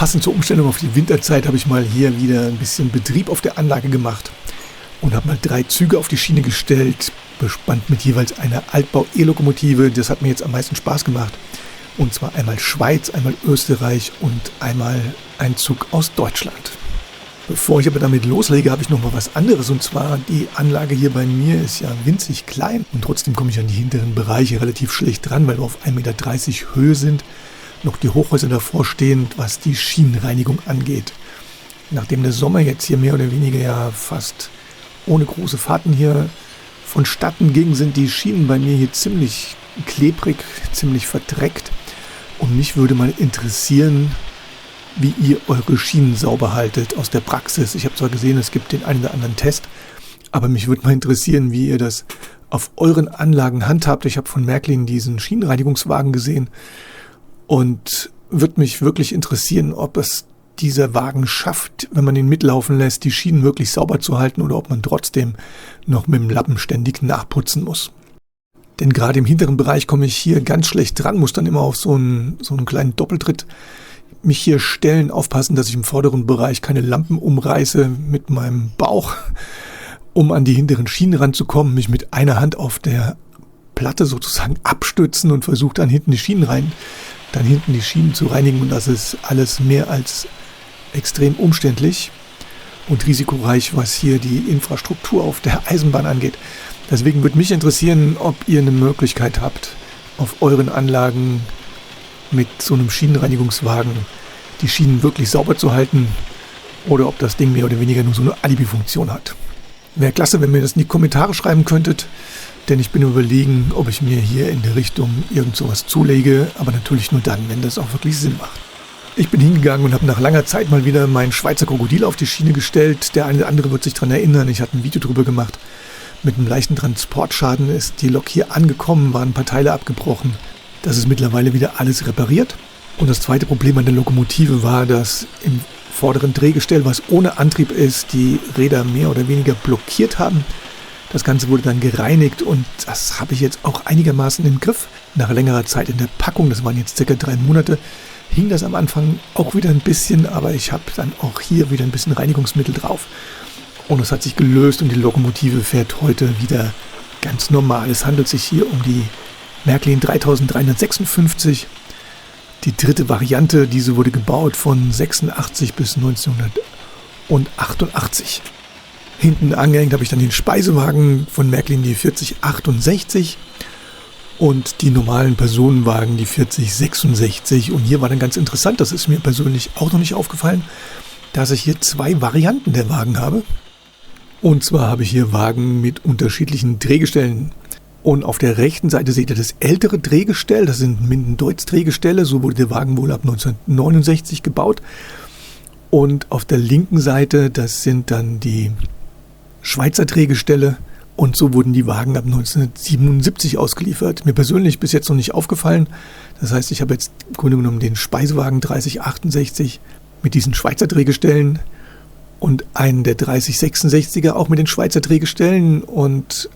Passend zur Umstellung auf die Winterzeit habe ich mal hier wieder ein bisschen Betrieb auf der Anlage gemacht und habe mal 3 Züge auf die Schiene gestellt, bespannt mit jeweils einer Altbau-E-Lokomotive. Das hat mir jetzt am meisten Spaß gemacht. Und zwar einmal Schweiz, einmal Österreich und einmal ein Zug aus Deutschland. Bevor ich aber damit loslege, habe ich noch mal was anderes. Und zwar die Anlage hier bei mir ist ja winzig klein. Und trotzdem komme ich an die hinteren Bereiche relativ schlecht dran, weil wir auf 1,30 Meter Höhe sind. Noch die Hochhäuser davor stehen, was die Schienenreinigung angeht. Nachdem der Sommer jetzt hier mehr oder weniger ja fast ohne große Fahrten hier vonstatten ging, sind die Schienen bei mir hier ziemlich klebrig, ziemlich verdreckt. Und mich würde mal interessieren, wie ihr eure Schienen sauber haltet aus der Praxis. Ich habe zwar gesehen, es gibt den einen oder anderen Test, aber mich würde mal interessieren, wie ihr das auf euren Anlagen handhabt. Ich habe von Märklin diesen Schienenreinigungswagen gesehen und würde mich wirklich interessieren, ob es dieser Wagen schafft, wenn man ihn mitlaufen lässt, die Schienen wirklich sauber zu halten oder ob man trotzdem noch mit dem Lappen ständig nachputzen muss. Denn gerade im hinteren Bereich komme ich hier ganz schlecht dran, muss dann immer auf so einen kleinen Doppeltritt mich hier stellen, aufpassen, dass ich im vorderen Bereich keine Lampen umreiße mit meinem Bauch, um an die hinteren Schienen ranzukommen, mich mit einer Hand auf der Platte sozusagen abstützen und versuche dann hinten die Schienen zu reinigen, und das ist alles mehr als extrem umständlich und risikoreich, was hier die Infrastruktur auf der Eisenbahn angeht. Deswegen würde mich interessieren, ob ihr eine Möglichkeit habt, auf euren Anlagen mit so einem Schienenreinigungswagen die Schienen wirklich sauber zu halten oder ob das Ding mehr oder weniger nur so eine Alibi-Funktion hat. Wäre klasse, wenn ihr das in die Kommentare schreiben könntet, denn ich bin überlegen, ob ich mir hier in der Richtung irgend sowas zulege, aber natürlich nur dann, wenn das auch wirklich Sinn macht. Ich bin hingegangen und habe nach langer Zeit mal wieder mein Schweizer Krokodil auf die Schiene gestellt. Der eine oder andere wird sich daran erinnern, ich hatte ein Video drüber gemacht. Mit einem leichten Transportschaden ist die Lok hier angekommen, waren ein paar Teile abgebrochen. Das ist mittlerweile wieder alles repariert. Und das zweite Problem an der Lokomotive war, dass im vorderen Drehgestell, was ohne Antrieb ist, die Räder mehr oder weniger blockiert haben. Das Ganze wurde dann gereinigt und das habe ich jetzt auch einigermaßen im Griff. Nach längerer Zeit in der Packung, das waren jetzt ca. 3 Monate, hing das am Anfang auch wieder ein bisschen, aber ich habe dann auch hier wieder ein bisschen Reinigungsmittel drauf. Und es hat sich gelöst und die Lokomotive fährt heute wieder ganz normal. Es handelt sich hier um die Märklin 3356. Die dritte Variante, diese wurde gebaut von 86 bis 1988. Hinten angehängt habe ich dann den Speisewagen von Märklin, die 4068 und die normalen Personenwagen, die 4066. Und hier war dann ganz interessant, das ist mir persönlich auch noch nicht aufgefallen, dass ich hier 2 Varianten der Wagen habe. Und zwar habe ich hier Wagen mit unterschiedlichen Drehgestellen. Und auf der rechten Seite seht ihr das ältere Drehgestell, das sind Minden-Deutz-Drehgestelle, so wurde der Wagen wohl ab 1969 gebaut. Und auf der linken Seite, das sind dann die Schweizer Drehgestelle, und so wurden die Wagen ab 1977 ausgeliefert. Mir persönlich bis jetzt noch nicht aufgefallen. Das heißt, ich habe jetzt im Grunde genommen den Speisewagen 3068 mit diesen Schweizer Drehgestellen und einen der 3066er auch mit den Schweizer Drehgestellen, und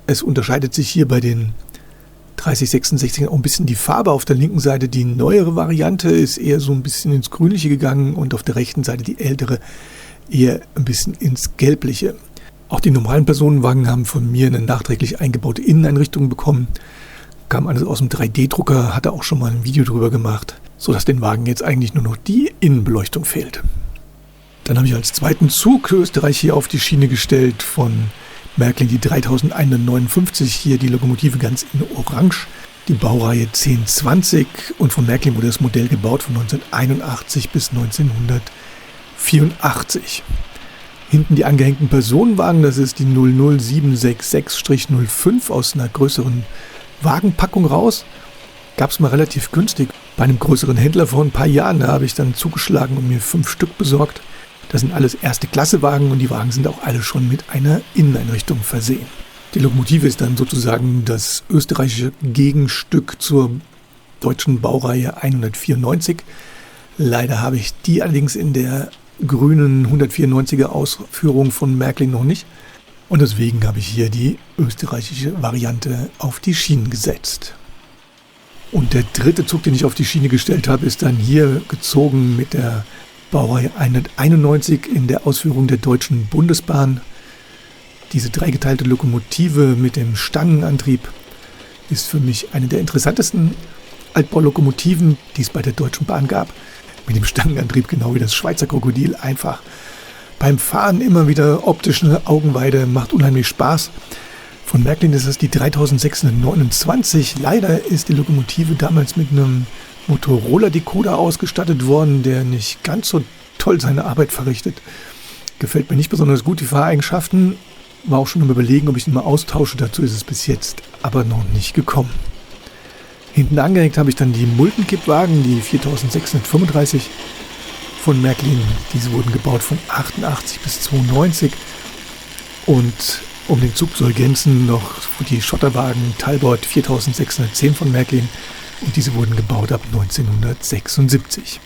es unterscheidet sich hier bei den 3066 auch ein bisschen die Farbe. Auf der linken Seite die neuere Variante ist eher so ein bisschen ins Grünliche gegangen und auf der rechten Seite die ältere eher ein bisschen ins Gelbliche. Auch die normalen Personenwagen haben von mir eine nachträglich eingebaute Inneneinrichtung bekommen. Kam alles aus dem 3D-Drucker, hatte auch schon mal ein Video drüber gemacht, sodass den Wagen jetzt eigentlich nur noch die Innenbeleuchtung fehlt. Dann habe ich als zweiten Zug Österreich hier auf die Schiene gestellt von Märklin, die 3159, hier die Lokomotive ganz in Orange, die Baureihe 1020, und von Märklin wurde das Modell gebaut von 1981 bis 1984. Hinten die angehängten Personenwagen, das ist die 00766-05 aus einer größeren Wagenpackung raus. Gab es mal relativ günstig bei einem größeren Händler vor ein paar Jahren, da habe ich dann zugeschlagen und mir 5 Stück besorgt. Das sind alles Erste-Klasse-Wagen und die Wagen sind auch alle schon mit einer Inneneinrichtung versehen. Die Lokomotive ist dann sozusagen das österreichische Gegenstück zur deutschen Baureihe 194. Leider habe ich die allerdings in der grünen 194er Ausführung von Märklin noch nicht. Und deswegen habe ich hier die österreichische Variante auf die Schienen gesetzt. Und der dritte Zug, den ich auf die Schiene gestellt habe, ist dann hier gezogen mit der Baureihe 191 in der Ausführung der Deutschen Bundesbahn. Diese dreigeteilte Lokomotive mit dem Stangenantrieb ist für mich eine der interessantesten Altbaulokomotiven, die es bei der Deutschen Bahn gab. Mit dem Stangenantrieb genau wie das Schweizer Krokodil, einfach beim Fahren immer wieder optische Augenweide, macht unheimlich Spaß. Von Märklin ist das die 3629. Leider ist die Lokomotive damals mit einem Motorola-Decoder ausgestattet worden, der nicht ganz so toll seine Arbeit verrichtet. Gefällt mir nicht besonders gut, die Fahreigenschaften. War auch schon am Überlegen, ob ich ihn mal austausche. Dazu ist es bis jetzt aber noch nicht gekommen. Hinten angehängt habe ich dann die Multenkippwagen, die 4635 von Märklin. Diese wurden gebaut von 88 bis 92. Und um den Zug zu ergänzen, noch die Schotterwagen Talbot 4610 von Märklin. Und diese wurden gebaut ab 1976.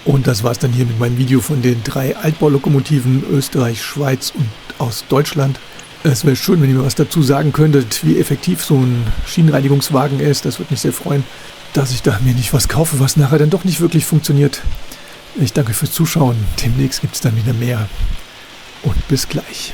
Und das war es dann hier mit meinem Video von den 3 Altbaulokomotiven Österreich, Schweiz und aus Deutschland. Es wäre schön, wenn ihr mir was dazu sagen könntet, wie effektiv so ein Schienenreinigungswagen ist. Das würde mich sehr freuen, dass ich da mir nicht was kaufe, was nachher dann doch nicht wirklich funktioniert. Ich danke fürs Zuschauen. Demnächst gibt es dann wieder mehr. Und bis gleich.